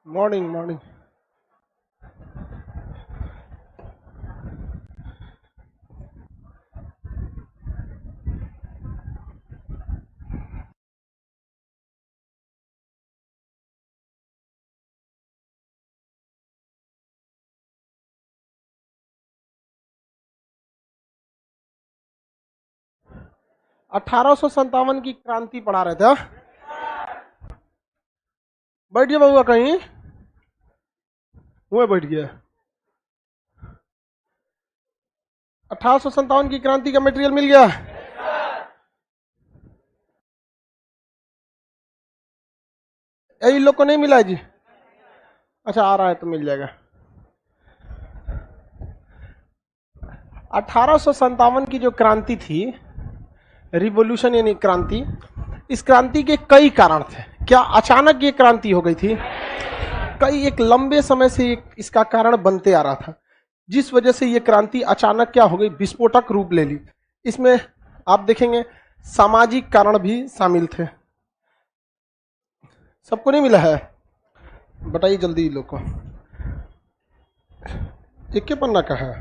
Morning morning. 1857 की क्रांति पढ़ा रहे थे, हाँ? बैठ गया बउआ कहीं? हुए बैठ गया। 1857 की क्रांति का मटेरियल मिल गया। यही लोग को नहीं मिला है जी? अच्छा, आ रहा है तो मिल जाएगा। 1857 की जो क्रांति थी, रिवॉल्यूशन यानी क्रांति, इस क्रांति के कई कारण थे। क्या अचानक ये क्रांति हो गई थी? कई एक लंबे समय से इसका कारण बनते आ रहा था, जिस वजह से ये क्रांति अचानक क्या हो गई, विस्फोटक रूप ले ली। इसमें आप देखेंगे सामाजिक कारण भी शामिल थे। सबको नहीं मिला है? बताइए जल्दी लोग को। इक्के पन्ना का है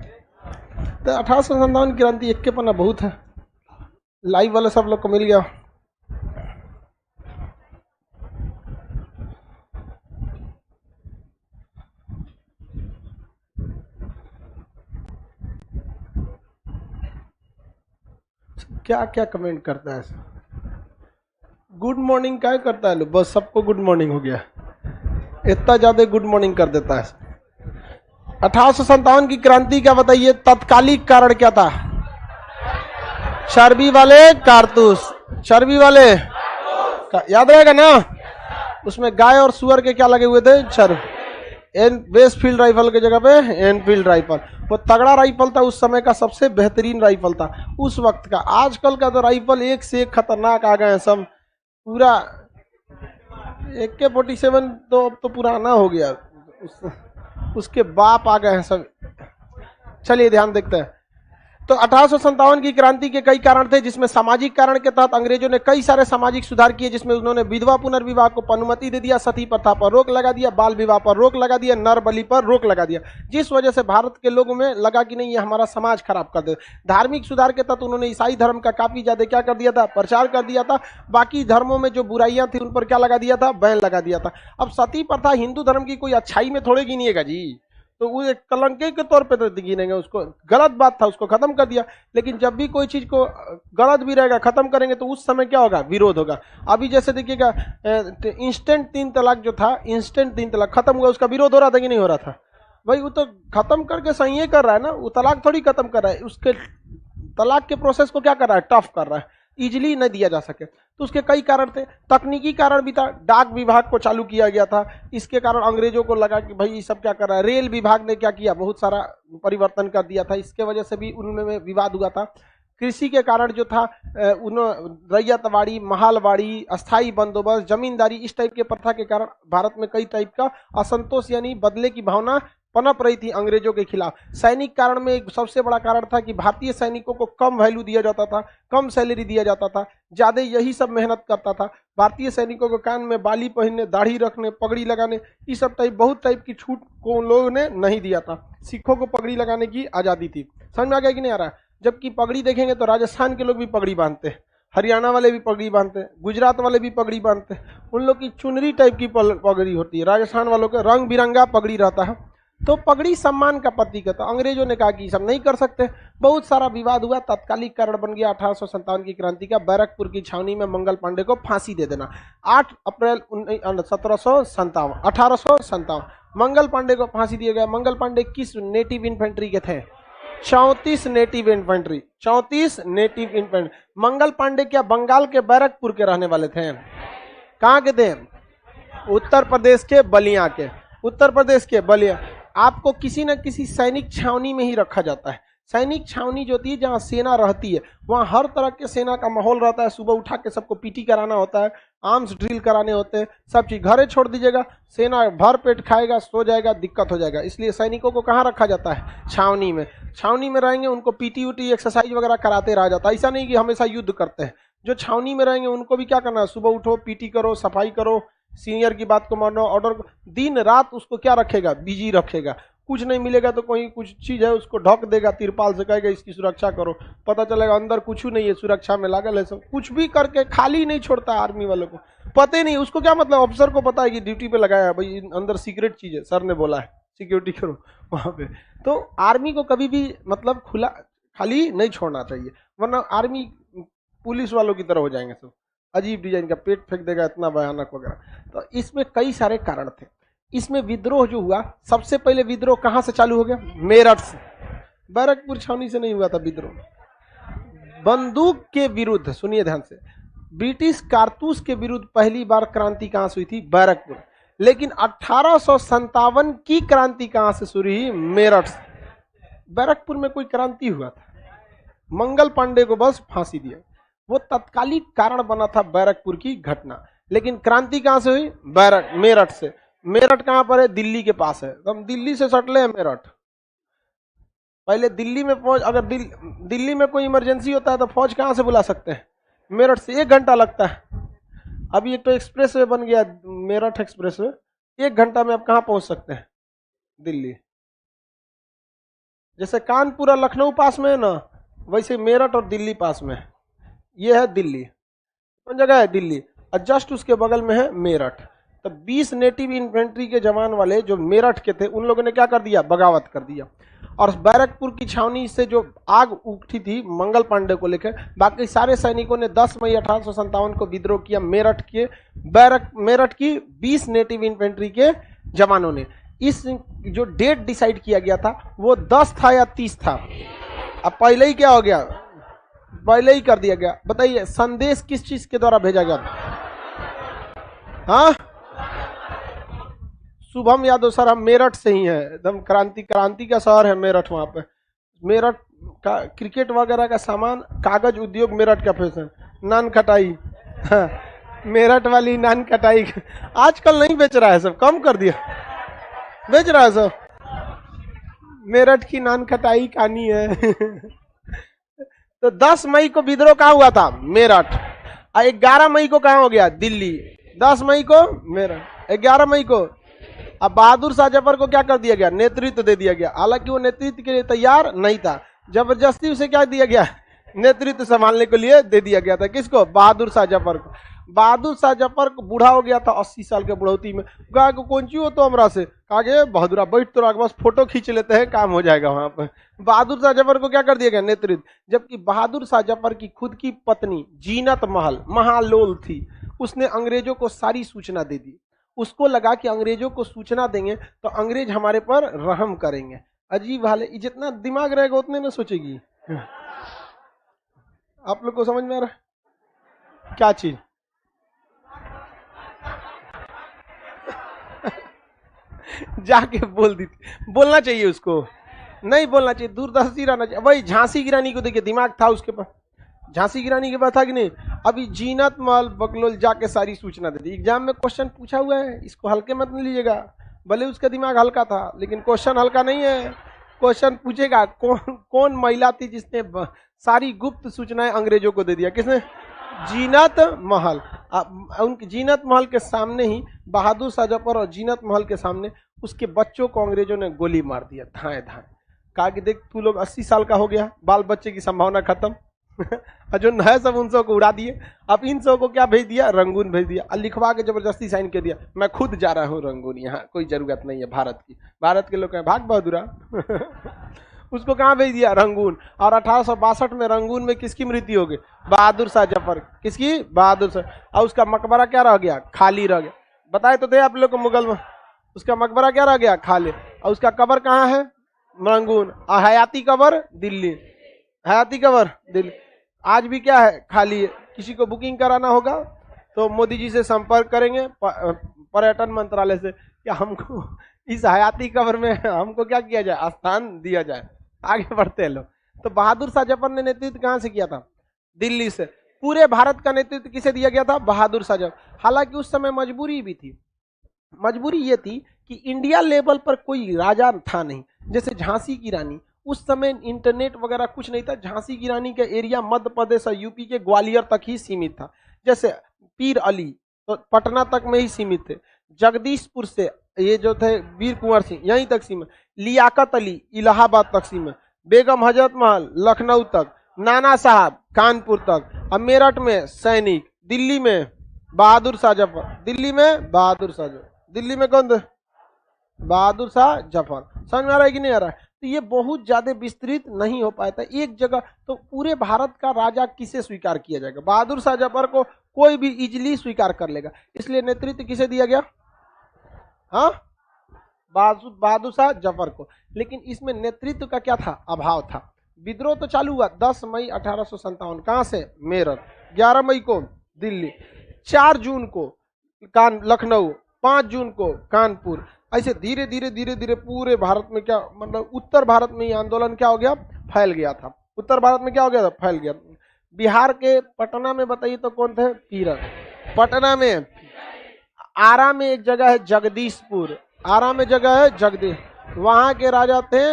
तो 1857 की क्रांति इक्के पन्ना बहुत है। लाइव वाले सब लोग को मिल गया। क्या क्या कमेंट करता है? गुड मॉर्निंग क्या करता है? बस सबको गुड मॉर्निंग हो गया, इतना ज्यादा गुड मॉर्निंग कर देता है। 1857 की क्रांति का बताइए तत्कालिक कारण क्या था? चर्बी वाले कारतूस, चर्बी वाले याद रहेगा ना? उसमें गाय और सुअर के क्या लगे हुए थे? चर्ब। वेस्ट फील्ड राइफल के जगह पे एनफील्ड राइफल। वो तगड़ा राइफल था, उस समय का सबसे बेहतरीन राइफल था उस वक्त का। आजकल का तो राइफल एक से एक खतरनाक आ गए हैं सब। पूरा AK-47 तो अब तो पुराना हो गया, उसके बाप आ गए हैं सब। चलिए ध्यान देखते हैं। तो 1857 की क्रांति के कई कारण थे, जिसमें सामाजिक कारण के तहत अंग्रेजों ने कई सारे सामाजिक सुधार किए, जिसमें उन्होंने विधवा पुनर्विवाह को अनुमति दे दिया, सती प्रथा पर रोक लगा दिया, बाल विवाह पर रोक लगा दिया, नर बलि पर रोक लगा दिया, जिस वजह से भारत के लोगों में लगा कि नहीं ये हमारा समाज खराब कर दे। धार्मिक सुधार के तहत उन्होंने ईसाई धर्म का काफी ज्यादा क्या कर दिया था? प्रचार कर दिया था। बाकी धर्मों में जो बुराइयां थी उन पर क्या लगा दिया था? बैन लगा दिया था। अब सती प्रथा हिंदू धर्म की कोई अच्छाई में थोड़े गिनिएगा जी, तो वो एक कलंके के तौर पे तो गिनेंगे उसको। गलत बात था, उसको खत्म कर दिया। लेकिन जब भी कोई चीज को गलत भी रहेगा खत्म करेंगे तो उस समय क्या होगा? विरोध होगा। अभी जैसे देखिएगा इंस्टेंट 3 तलाक जो था, इंस्टेंट 3 तलाक खत्म हुआ, उसका विरोध हो रहा था कि नहीं हो रहा था? भाई वो तो खत्म करके सही है कर रहा है ना, वो तलाक थोड़ी खत्म कर रहा है, उसके तलाक के प्रोसेस को क्या कर रहा है? टफ कर रहा है, इजिली नहीं दिया जा सके। तो उसके कई कारण थे। तकनीकी कारण भी था, डाक विभाग को चालू किया गया था, इसके कारण अंग्रेजों को लगा कि भाई ये सब क्या कर रहा है। रेल विभाग ने क्या किया? बहुत सारा परिवर्तन कर दिया था, इसके वजह से भी उनमें विवाद हुआ था। कृषि के कारण जो था रैयतवाड़ी, महालवाड़ी, अस्थाई बंदोबस्त, जमींदारी, इस टाइप के प्रथा के कारण भारत में कई टाइप का असंतोष यानी बदले की भावना पनप रही थी अंग्रेजों के खिलाफ। सैनिक कारण में एक सबसे बड़ा कारण था कि भारतीय सैनिकों को कम वैल्यू दिया जाता था, कम सैलरी दिया जाता था, ज्यादा यही सब मेहनत करता था। भारतीय सैनिकों को कान में बाली पहनने, दाढ़ी रखने, पगड़ी लगाने, ये सब टाइप बहुत टाइप की छूट को उन लोगों ने नहीं दिया था। सिखों को पगड़ी लगाने की आजादी थी। समझ में आ गया कि नहीं आ रहा? जबकि पगड़ी देखेंगे तो राजस्थान के लोग भी पगड़ी बांधते हैं, हरियाणा वाले भी पगड़ी बांधते हैं, गुजरात वाले भी पगड़ी बांधते हैं। उन लोग की चुनरी टाइप की पगड़ी होती है, राजस्थान वालों के रंग बिरंगा पगड़ी रहता है। तो पगड़ी सम्मान का प्रतीक है। तो अंग्रेजों ने कहा कि सब नहीं कर सकते, बहुत सारा विवाद हुआ। तत्कालिक कारण बन गया 1857 की क्रांति का, बैरकपुर की छावनी में मंगल पांडे को फांसी दे देना। 8 अप्रैल 1857 मंगल पांडे को फांसी दिया गया। मंगल पांडे किस नेटिव इन्फेंट्री के थे? 34 native infantry, 34 native infantry. Mangal Pandey क्या बंगाल के बैरकपुर के रहने वाले थे? कहाँ के थे? उत्तर प्रदेश के बलिया के। उत्तर प्रदेश के बलिया। आपको किसी न किसी सैनिक छावनी में ही रखा जाता है। सैनिक छावनी जो होती है, जहाँ सेना रहती है, वहाँ हर तरह के सेना का माहौल रहता है। सुबह उठा के सबको पीटी कराना होता है, आर्म्स ड्रिल कराने होते हैं, सब चीज। घरे छोड़ दीजिएगा, सेना भर पेट खाएगा, सो जाएगा, दिक्कत हो जाएगा। इसलिए सैनिकों को कहाँ रखा जाता है? छावनी में। छावनी में रहेंगे, उनको पीटी उटी एक्सरसाइज वगैरह कराते रहा जाता है। ऐसा नहीं कि हमेशा युद्ध करते हैं। जो छावनी में रहेंगे उनको भी क्या करना है? सुबह उठो, पीटी करो, सफाई करो, सीनियर की बात को मानना, ऑर्डर को, दिन रात उसको क्या रखेगा, बिजी रखेगा। कुछ नहीं मिलेगा तो कोई कुछ चीज है उसको ढक देगा तिरपाल से, कहेगा इसकी सुरक्षा करो, पता चलेगा अंदर कुछ नहीं है, सुरक्षा में लागल है सब, कुछ भी करके खाली नहीं छोड़ता आर्मी वालों को। पता ही नहीं उसको क्या मतलब, ऑफिसर को पता है कि ड्यूटी पे लगाया है भाई, अंदर सीक्रेट चीज है, सर ने बोला है सिक्योरिटी करो वहां पे। तो आर्मी को कभी भी मतलब खुला खाली नहीं छोड़ना चाहिए, वरना आर्मी पुलिस वालों की तरह हो जाएंगे सब, अजीब डिजाइन का पेट फेंक देगा, इतना भयानक वगैरह। तो इसमें कई सारे कारण थे। इसमें विद्रोह जो हुआ, सबसे पहले विद्रोह कहां से चालू हो गया, मेरठ से। बैरकपुर छावनी से नहीं हुआ था विद्रोह, बंदूक के विरुद्ध, सुनिए ध्यान से, ब्रिटिश कारतूस के विरुद्ध पहली बार क्रांति कहां से हुई थी, बैरकपुर। लेकिन 1857 की क्रांति कहां से शुरू हुई, मेरठ से। बैरकपुर में कोई क्रांति हुआ था, मंगल पांडे को बस फांसी दिया, वो तत्कालिक कारण बना था बैरकपुर की घटना। लेकिन क्रांति कहां से हुई, मेरठ से। मेरठ कहां पर है, दिल्ली के पास है, हम दिल्ली से सटले हैं मेरठ। पहले दिल्ली में फौज, अगर दिल्ली में कोई इमरजेंसी होता है तो फौज कहां से बुला सकते हैं, मेरठ से। 1 घंटा लगता है। अभी एक तो एक्सप्रेस वे बन गया, मेरठ एक्सप्रेस वे, 1 घंटा में आप कहां पहुंच सकते हैं, दिल्ली। जैसे कानपुर और लखनऊ पास में है ना, वैसे मेरठ और दिल्ली पास में है। ये है दिल्ली, कौन जगह है, दिल्ली, और जस्ट उसके बगल में है मेरठ। तो 20 नेटिव इन्फेंट्री के जवान वाले जो मेरठ के थे, उन लोगों ने क्या कर दिया, बगावत कर दिया। और बैरकपुर की छावनी से जो आग उठी थी मंगल पांडे को लेकर, बाकी सारे सैनिकों ने 10 मई 1857 को विद्रोह किया। मेरठ की 20 नेटिव इन्फेंट्री के जवानों ने। इस जो डेट डिसाइड किया गया था वो 10 था या 30 था, अब पहले ही क्या हो गया, पहले ही कर दिया गया। बताइए संदेश किस चीज के द्वारा भेजा गया, हाँ, शुभम यादव सर, हम मेरठ से ही हैं, एकदम क्रांति का शहर है मेरठ। वहां पे मेरठ का क्रिकेट वगैरह का सामान, कागज उद्योग मेरठ का फेस है, नान खटाई, हाँ, मेरठ वाली नान खटाई आजकल नहीं बेच रहा है, सब कम कर दिया, बेच रहा है सब, मेरठ की नान खटाई खानी है तो 10 मई को विद्रोह कहाँ हुआ था, मेरठ। 11 मई को कहाँ हो गया, दिल्ली। 10 मई को मेरठ, 11 मई को। अब बहादुर शाह जफर को क्या कर दिया गया, नेतृत्व दे दिया गया। हालांकि वो नेतृत्व के लिए तैयार नहीं था, जबरदस्ती उसे क्या दिया गया, नेतृत्व संभालने के लिए दे दिया गया था। किसको, बहादुर शाह जफर को। बहादुर शाह जफर को बूढ़ा हो गया था 80 साल के बुढ़ौती में, कहा को कौन ची हो तो हमरा से, कहा बहादुरा बैठ तो बस फोटो खींच लेते हैं, काम हो जाएगा वहां पर। बहादुर शाह जफर को क्या कर दिया गया, नेतृत्व। जबकि बहादुर शाह जफर की खुद की पत्नी जीनत महल महालोल थी, उसने अंग्रेजों को सारी सूचना दे दी। उसको लगा कि अंग्रेजों को सूचना देंगे तो अंग्रेज हमारे पर रहम करेंगे। अजीब हाल है, जितना दिमाग रहेगा उतने ना सोचेगी। आप लोग को समझ में आ रहा है क्या चीज जाके बोल दी, बोलना चाहिए उसको, नहीं बोलना चाहिए, दूरदर्शी रहना चाहिए। वही झांसी की रानी को देखिए, दिमाग था उसके पास, झांसी की रानी के पास था कि नहीं। अभी जीनत महल बकलोल जाके सारी सूचना दे दी। एग्जाम में क्वेश्चन पूछा हुआ है, इसको हल्के मत नहीं लीजिएगा, भले उसका दिमाग हल्का था लेकिन क्वेश्चन हल्का नहीं है। क्वेश्चन पूछेगा कौन महिला थी जिसने सारी गुप्त सूचनाएं अंग्रेजों को दे दिया, किसने, जीनत महल। उनकी जीनत महल के सामने ही बहादुर शाह जफर और जीनत महल के सामने उसके बच्चों को अंग्रेजों ने गोली मार दिया, धाए धाए। कहा कि देख तू लोग 80 साल का हो गया, बाल बच्चे की संभावना खत्म और जो नए सब उन सब को उड़ा दिए। अब इन सब को क्या भेज दिया, रंगून भेज दिया, और लिखवा के जबरदस्ती साइन कर दिया, मैं खुद जा रहा हूँ रंगून, यहाँ कोई जरूरत नहीं है भारत की। भारत के लोग कहें भाग बहादुरा उसको कहाँ भेज दिया, रंगून। और 1862 में रंगून में किसकी मृत्यु हो गई, बहादुर शाह जफर, किसकी, बहादुर शाह। और उसका मकबरा क्या रह गया, खाली रह गया। बताए तो थे आप लोग को मुगल में, उसका मकबरा क्या रह गया, खाली। और उसका कब्र कहाँ है, रंगून। और हयाती कब्र दिल्ली, हयाती कब्र दिल्ली आज भी क्या है, खाली है। किसी को बुकिंग कराना होगा तो मोदी जी से संपर्क करेंगे पर्यटन मंत्रालय से, क्या हमको इस हयाती कब्र में हमको क्या किया जाए, स्थान दिया जाए। आगे बढ़ते हैं लोग। तो बहादुर शाह जफर ने नेतृत्व कहां से किया था, दिल्ली से। पूरे भारत का नेतृत्व किसे दिया गया था, बहादुर शाह जफर। हालांकि उस समय मजबूरी भी थी, मजबूरी ये थी कि इंडिया लेवल पर कोई राजा था नहीं। जैसे झांसी की रानी, उस समय इंटरनेट वगैरह कुछ नहीं था, झांसी की रानी का एरिया मध्य प्रदेश और यूपी के ग्वालियर तक ही सीमित था। जैसे पीर अली, तो पटना तक में ही सीमित थे। जगदीशपुर से ये जो थे वीर कुंवर सिंह यहीं तक सीमित। लियाकत अली इलाहाबाद तक सीमित। बेगम हजरत महल लखनऊ तक। नाना साहब कानपुर तक। अब मेरठ में सैनिक। दिल्ली में बहादुर शाह जफर। दिल्ली में बहादुर शाह जफर। दिल्ली में कौन थे? बहादुर शाह जफर। समझ में आ रहा है कि नहीं आ रहा है? तो ये बहुत ज्यादा विस्तृत नहीं हो पाया था एक जगह। तो पूरे भारत का राजा किसे स्वीकार किया जाएगा? बहादुर शाह जफर को कोई भी इजिली स्वीकार कर लेगा। इसलिए नेतृत्व किसे दिया गया? हाँ, बहादुर शाह जफर को। लेकिन इसमें नेतृत्व का क्या था? अभाव था। विद्रोह तो चालू हुआ 10 मई 1857। कहां से? मेरठ। 11 मई को दिल्ली। 4 जून को लखनऊ। 5 जून को कानपुर। ऐसे धीरे धीरे धीरे धीरे पूरे भारत में क्या मतलब उत्तर भारत में ये आंदोलन क्या हो गया? फैल गया था। उत्तर भारत में क्या हो गया था? फैल गया। बिहार के पटना में बताइए तो कौन थे? पीरन। पटना में आरा में एक जगह है जगदीशपुर। आरा में जगह है जगदीश। वहां के राजा थे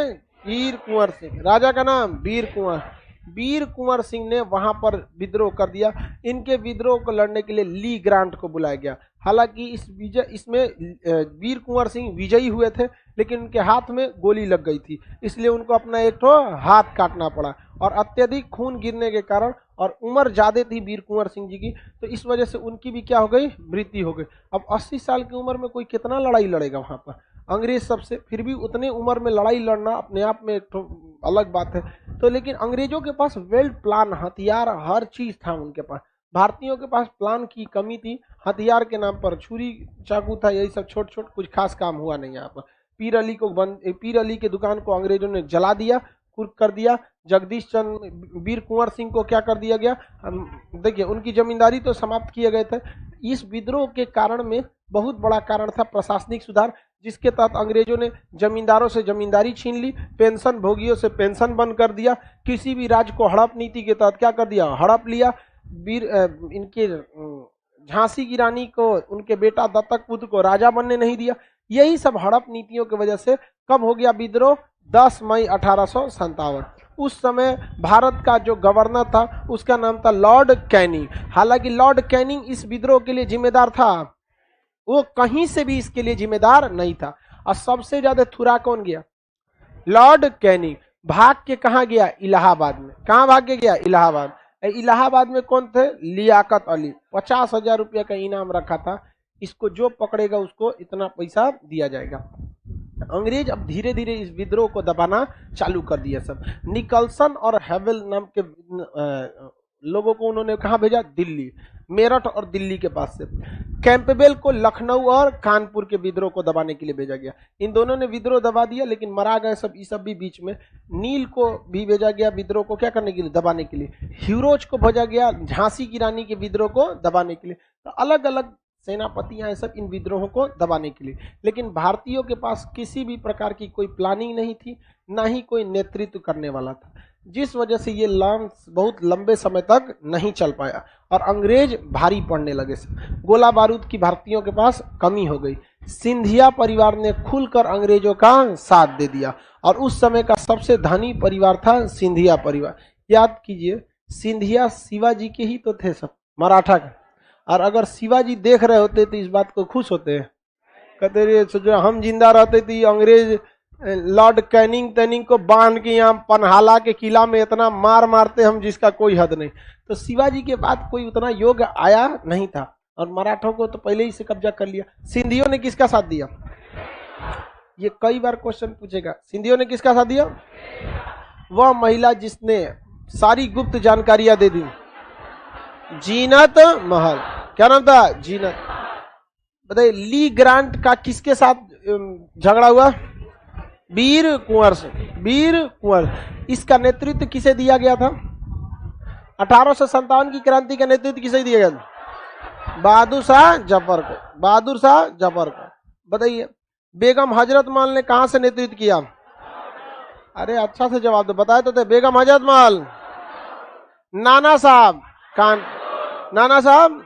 वीर कुंवर सिंह। राजा का नाम वीर कुंवर। वीर कुंवर सिंह ने वहां पर विद्रोह कर दिया। इनके विद्रोह को लड़ने के लिए ली ग्रांट को बुलाया गया। हालांकि इसमें वीर कुंवर सिंह विजयी हुए थे, लेकिन उनके हाथ में गोली लग गई थी, इसलिए उनको अपना एक तो हाथ काटना पड़ा। और अत्यधिक खून गिरने के कारण और उम्र ज्यादा थी वीर कुंवर सिंह जी की, तो इस वजह से उनकी भी क्या हो गई? मृत्यु हो गई। अब 80 साल की उम्र में कोई कितना लड़ाई लड़ेगा वहां पर अंग्रेज सबसे? फिर भी उतने उम्र में लड़ाई लड़ना अपने आप में एक तो अलग बात है। तो लेकिन अंग्रेजों के पास वेल प्लान हथियार हर चीज था उनके पास। भारतीयों के पास प्लान की कमी थी। हथियार के नाम पर छुरी चाकू था, यही सब छोट छोट, कुछ खास काम हुआ नहीं यहाँ पर। पीर अली के दुकान को अंग्रेजों ने जला दिया, कुर्क कर दिया। जगदीश चंद्र वीर कुंवर सिंह को क्या कर दिया गया? देखिए उनकी जमींदारी तो समाप्त किए गए थे। इस विद्रोह के कारण में बहुत बड़ा कारण था प्रशासनिक सुधार, जिसके तहत अंग्रेजों ने जमींदारों से जमींदारी छीन ली, पेंशन भोगियों से पेंशन बंद कर दिया। किसी भी राज्य को हड़प नीति के तहत क्या कर दिया? हड़प लिया। इनके झांसी की रानी को उनके बेटा दत्तक पुत्र को राजा बनने नहीं दिया। यही सब हड़प नीतियों की वजह से कब हो गया विद्रोह? 10 मई 1857। उस समय भारत का जो गवर्नर था उसका नाम था लॉर्ड कैनिंग। हालांकि लॉर्ड कैनिंग इस विद्रोह के लिए जिम्मेदार था, वो कहीं से भी इसके लिए जिम्मेदार नहीं था। और सबसे ज्यादा थुरा कौन गया? Lord Canning. भाग के कहा गया? इलाहाबाद में। कहां भाग के गया? इलाहाबाद। इलाहाबाद में कौन थे? लियाकत अली। 50,000 रुपया का इनाम रखा था, इसको जो पकड़ेगा उसको इतना पैसा दिया जाएगा। अंग्रेज अब धीरे धीरे इस विद्रोह को दबाना चालू कर दिया सब। निकलसन और हैवेल नाम के लोगों को उन्होंने कहां भेजा? दिल्ली। मेरठ और दिल्ली के पास से। कैंपबेल को लखनऊ और कानपुर के विद्रोह को दबाने के लिए भेजा गया। इन दोनों ने विद्रोह दबा दिया, लेकिन मरा गए सब। ये सब भी बीच में। नील को भी भेजा गया विद्रोह को क्या करने के लिए? दबाने के लिए। ह्यूरोज को भेजा गया झांसी की रानी के विद्रोह को दबाने के लिए। तो अलग अलग सेनापतियां सब इन विद्रोहों को दबाने के लिए। लेकिन भारतीयों के पास किसी भी प्रकार की कोई प्लानिंग नहीं थी, ना ही कोई नेतृत्व करने वाला था, जिस वजह से ये बहुत लंबे समय तक नहीं चल पाया और अंग्रेज भारी पड़ने लगे। गोला बारूद की भारतीयों के पास कमी हो गई। सिंधिया परिवार ने खुलकर अंग्रेजों का साथ दे दिया और उस समय का सबसे धनी परिवार था सिंधिया परिवार। याद कीजिए, सिंधिया शिवाजी के ही तो थे सब, मराठा के। और अगर शिवाजी देख रहे होते तो इस बात को खुश होते हैं, कहते रहे जो हम जिंदा रहते थे अंग्रेज लॉर्ड कैनिंग को बांध के यहाँ पनहाला के किला में इतना मार मारते हम जिसका कोई हद नहीं। तो शिवाजी के बाद कोई उतना योग आया नहीं था और मराठों को तो पहले ही से कब्जा कर लिया। सिंधियों ने किसका साथ दिया? ये कई बार क्वेश्चन पूछेगा। सिंधियों ने किसका साथ दिया? वह महिला जिसने सारी गुप्त जानकारियां दे दी, जीनत महल। क्या नाम था? जीनत। बताइए ली ग्रांट का किसके साथ झगड़ा हुआ? वीर कुंवर से। वीर कुंवर। इसका नेतृत्व किसे दिया गया था? 1857 की क्रांति का नेतृत्व किसे दिया गया था? बहादुर शाह जफर को। बहादुर शाह जफर को। बताइए बेगम हजरत महल ने कहां से नेतृत्व किया? अरे अच्छा से जवाब दो, बताए तो थे। बेगम हजरत महल। नाना साहब कान। नाना साहब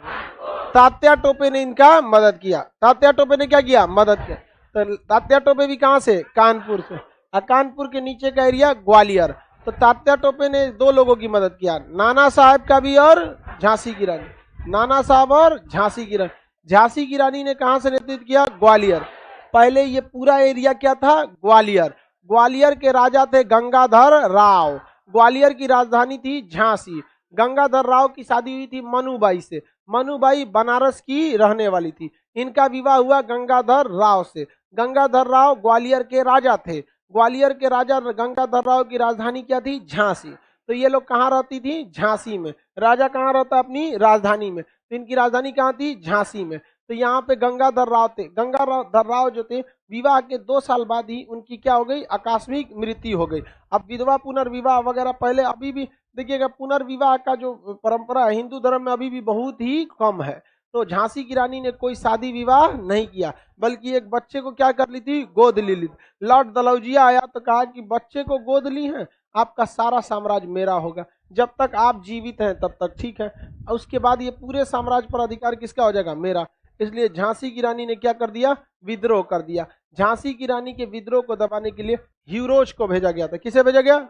तात्या टोपे ने इनका मदद किया। तात्या टोपे ने क्या किया? मदद किया। तो तात्या टोपे भी कहां से? कानपुर से। और कानपुर के नीचे का एरिया ग्वालियर। तो तात्या टोपे ने 2 लोगों की मदद किया, नाना साहब का भी और झांसी की रानी। नाना साहब और झांसी की रानी। झांसी की रानी ने कहां से नेतृत्व किया? ग्वालियर। पहले ये पूरा एरिया क्या था? ग्वालियर। ग्वालियर के राजा थे गंगाधर राव। ग्वालियर की राजधानी थी झांसी। गंगाधर राव की शादी हुई थी मनुबाई से। मनुबाई बनारस की रहने वाली थी। इनका विवाह हुआ गंगाधर राव से। गंगाधर राव ग्वालियर के राजा थे। ग्वालियर के राजा गंगाधर राव की राजधानी क्या थी? झांसी। तो ये लोग कहाँ रहती थी? झांसी में। राजा कहाँ रहता? अपनी राजधानी में। तो इनकी राजधानी कहाँ थी? झांसी में। तो यहाँ पे गंगाधर राव थे। गंगाधर राव जो थे, विवाह के 2 साल बाद ही उनकी क्या हो गई? आकस्मिक मृत्यु हो गई। अब विधवा पुनर्विवाह वगैरह पहले, अभी भी देखिएगा पुनर्विवाह का जो परंपरा है हिंदू धर्म में अभी भी बहुत ही कम है। तो झांसी की रानी ने कोई शादी विवाह नहीं किया, बल्कि एक बच्चे को क्या कर ली थी? गोद ले ली। लॉर्ड डलहौजिया आया तो कहा कि बच्चे को गोद ली है, आपका सारा साम्राज्य मेरा होगा, जब तक आप जीवित हैं तब तक ठीक है, उसके बाद ये पूरे साम्राज्य पर अधिकार किसका हो जाएगा? मेरा। इसलिए झांसी की रानी ने क्या कर दिया? विद्रोह कर दिया। झांसी की रानी के विद्रोह को दबाने के लिए हीरोज को भेजा गया था। किसे भेजा गया?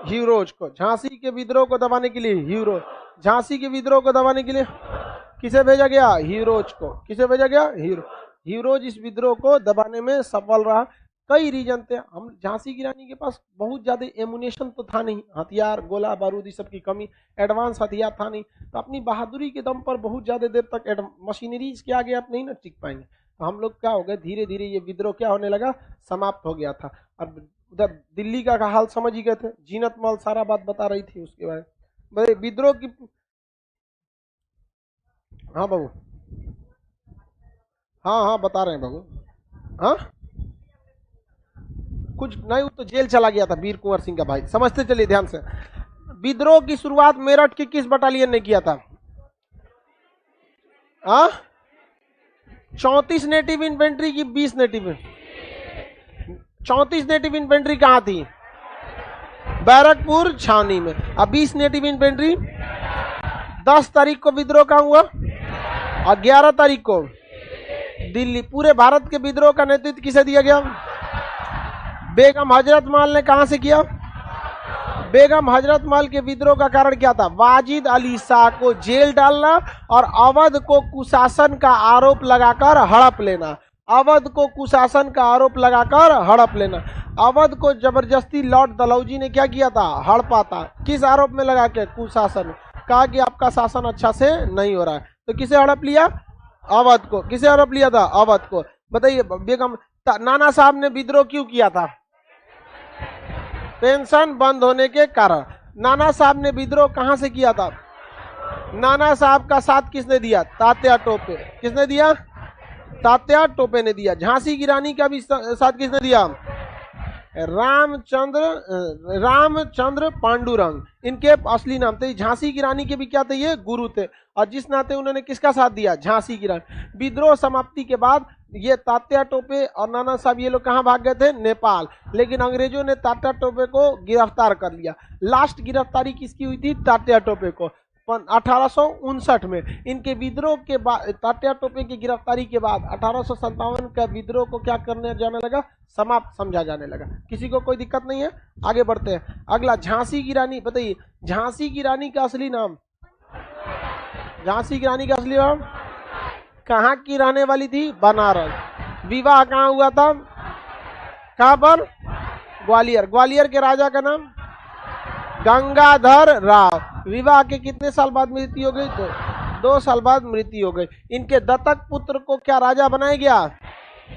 हीरोज को। झांसी के विद्रोह को दबाने के लिए हीरोज। झांसी के विद्रोह को दबाने के लिए किसे भेजा गया? हीरोज को। किसे भेजा गया? हीरोज इस विद्रोह को दबाने में सफल रहा। कई रीजन थे। हम झांसी की रानी के पास बहुत ज्यादा एमुनेशन तो था नहीं, हथियार गोला बारूद सब की कमी, एडवांस हथियार था नहीं, तो अपनी बहादुरी के दम पर बहुत ज्यादा देर तक मशीनरीज के आगे आप नहीं ना टिक पाएंगे। तो हम लोग क्या हो गए, धीरे धीरे ये विद्रोह क्या होने लगा? समाप्त हो गया था। अब उधर दिल्ली का हाल समझ ही गए थे, जीनत मल सारा बात बता रही थी उसके बाद विद्रोह की। हाँ बाबू, हाँ हाँ बता रहे हैं बाबू। हाँ कुछ नहीं, वो तो जेल चला गया था वीर कुंवर सिंह का भाई। समझते चलिए ध्यान से। विद्रोह की शुरुआत मेरठ के किस बटालियन ने किया था? 34 नेटिव इन्फेंट्री की 20 नेटिव? 34 नेटिव इन्फेंट्री कहां थी? बैरकपुर छावनी में। अब 20 नेटिव इन्फेंट्री 10 तारीख को विद्रोह कहां हुआ? और 11 तारीख को दिल्ली। पूरे भारत के विद्रोह का नेतृत्व किसे दिया गया? बेगम हजरत महल ने कहां से किया? बेगम हजरत महल के विद्रोह का कारण क्या था? वाजिद अली शाह को जेल डालना और अवध को कुशासन का आरोप लगाकर हड़प लेना। अवध को कुशासन का आरोप लगाकर हड़प लेना। अवध को जबरदस्ती लॉर्ड डलहौजी ने क्या किया था? हड़पा था। किस आरोप में लगा के? कुशासन। कहा कि आपका शासन अच्छा से नहीं हो रहा है। तो किसे हड़प लिया? अवध को। किसे हड़प लिया था? अवध को। बताइए बेगम नाना साहब ने विद्रोह क्यों किया था? पेंशन बंद होने के कारण। नाना साहब ने विद्रोह कहां से किया था? नाना साहब का साथ किसने दिया? तात्या टोपे। किसने दिया? तात्या टोपे ने दिया। झांसी की रानी का भी साथ किसने दिया? रामचंद्र पांडुरंग इनके असली नाम थे। झांसी की रानी के भी क्या थे? ये गुरु थे। और जिस नाते उन्होंने किसका साथ दिया? झांसी की रानी। विद्रोह समाप्ति के बाद ये तात्या टोपे और नाना साहब ये लोग कहां भाग गए थे? नेपाल। लेकिन अंग्रेजों ने तात्या टोपे को गिरफ्तार कर लिया। लास्ट गिरफ्तारी किसकी हुई थी? तात्या टोपे को 1859 में। इनके विद्रोह के बाद, तात्या टोपे की गिरफ्तारी के बाद 1857 का विद्रोह को क्या करने जाने लगा? समाप्त समझा जाने लगा। किसी को कोई दिक्कत नहीं है? आगे बढ़ते हैं। अगला झांसी की रानी। बताइए झांसी की रानी का असली नाम? झांसी की रानी का असली नाम? कहाँ की रहने वाली थी? बनारस। विवाह कहाँ हुआ था? कहाँ पर? ग्वालियर। ग्वालियर के राजा का नाम? गंगाधर राव। विवाह के कितने साल बाद मृत्यु हो गई? 2 साल बाद मृत्यु हो गई। इनके दत्तक पुत्र को क्या राजा बनाया गया?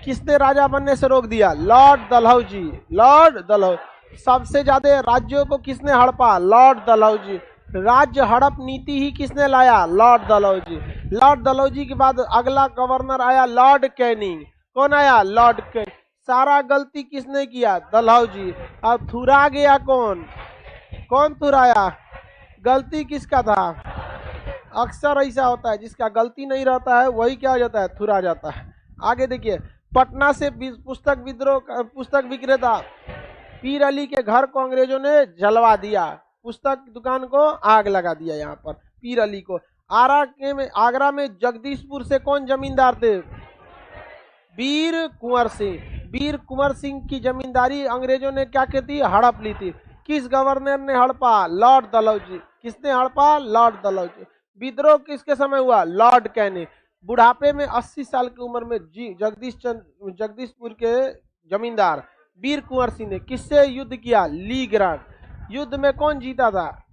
किसने राजा बनने से रोक दिया? लॉर्ड डलहौजी। लॉर्ड डलहौजी। सबसे ज्यादा राज्यों को किसने हड़पा? लॉर्ड डलहौजी। राज्य हड़प नीति ही किसने लाया? लॉर्ड डलहौजी। लॉर्ड डलहौजी के बाद अगला गवर्नर आया लॉर्ड कैनिंग। कौन आया? Lord Canning. सारा गलती किसने किया? डलहौजी। अब थुरा गया कौन? कौन थुराया? गलती किसका था? अक्सर ऐसा होता है, जिसका गलती नहीं रहता है वही क्या हो जाता है? थुरा जाता है। आगे देखिए, पटना से पुस्तक विक्रेता पीर अली के घर को अंग्रेजों ने जलवा दिया। पुस्तक की दुकान को आग लगा दिया। यहाँ पर पीर अली को। आगरा में जगदीशपुर से कौन जमींदार थे? वीर कुंवर सिंह। वीर कुंवर सिंह की जमींदारी अंग्रेजों ने क्या की थी? हड़प ली थी। किस गवर्नर ने हड़पा? लॉर्ड डलहौजी। किसने हड़पा? लॉर्ड डलहौजी। विद्रोह किसके समय हुआ? Lord Canning. बुढ़ापे में 80 साल की उम्र में जगदीशपुर के जमींदार वीर कुंवर सिंह ने किससे युद्ध किया? ली ग्रांट। युद्ध में कौन जीता था?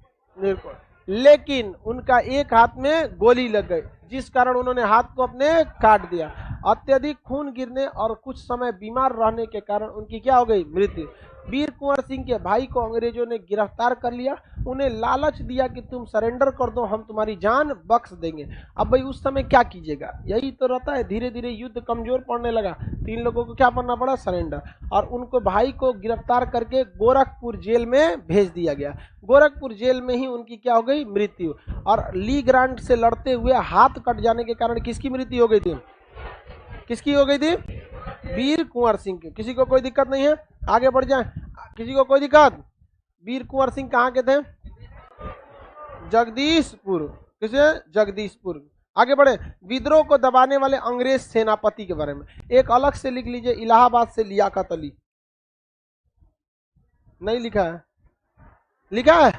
लेकिन उनका एक हाथ में गोली लग गई, जिस कारण उन्होंने हाथ को अपने काट दिया। अत्यधिक खून गिरने और कुछ समय बीमार रहने के कारण उनकी क्या हो गई? मृत्यु। वीर कुंवर सिंह के भाई को अंग्रेजों ने गिरफ्तार कर लिया, उन्हें लालच दिया कि तुम सरेंडर कर दो, हम तुम्हारी जान बख्श देंगे। अब भाई उस समय क्या कीजिएगा? यही तो रहता है, धीरे धीरे युद्ध कमजोर पड़ने लगा, 3 लोगों को क्या करना पड़ा? सरेंडर। और उनको भाई को गिरफ्तार करके गोरखपुर जेल में भेज दिया गया। गोरखपुर जेल में ही उनकी क्या हो गई? मृत्यु। और ली ग्रांट से लड़ते हुए हाथ कट जाने के कारण किसकी मृत्यु हो गई थी? किसकी हो गई थी? वीर कुंवर सिंह की। किसी को कोई दिक्कत नहीं है? आगे बढ़ जाए, किसी को कोई दिक्कत? वीर कुंवर सिंह कहाँ के थे? जगदीशपुर। किसे? जगदीशपुर। आगे बढ़े, विद्रोह को दबाने वाले अंग्रेज सेनापति के बारे में एक अलग से लिख लीजिए, इलाहाबाद से लियाकत अली। नहीं लिखा है? लिखा है?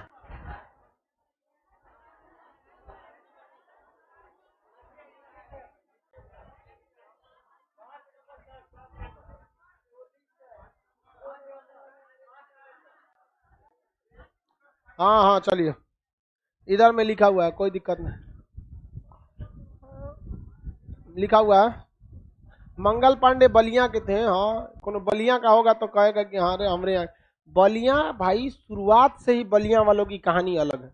हाँ हाँ चलिए, इधर में लिखा हुआ है, कोई दिक्कत नहीं, लिखा हुआ है। मंगल पांडे बलिया के थे। हाँ, कोनो बलिया का होगा तो कहेगा कि हाँ रे हमरे यहाँ बलिया। भाई शुरुआत से ही बलिया वालों की कहानी अलग है।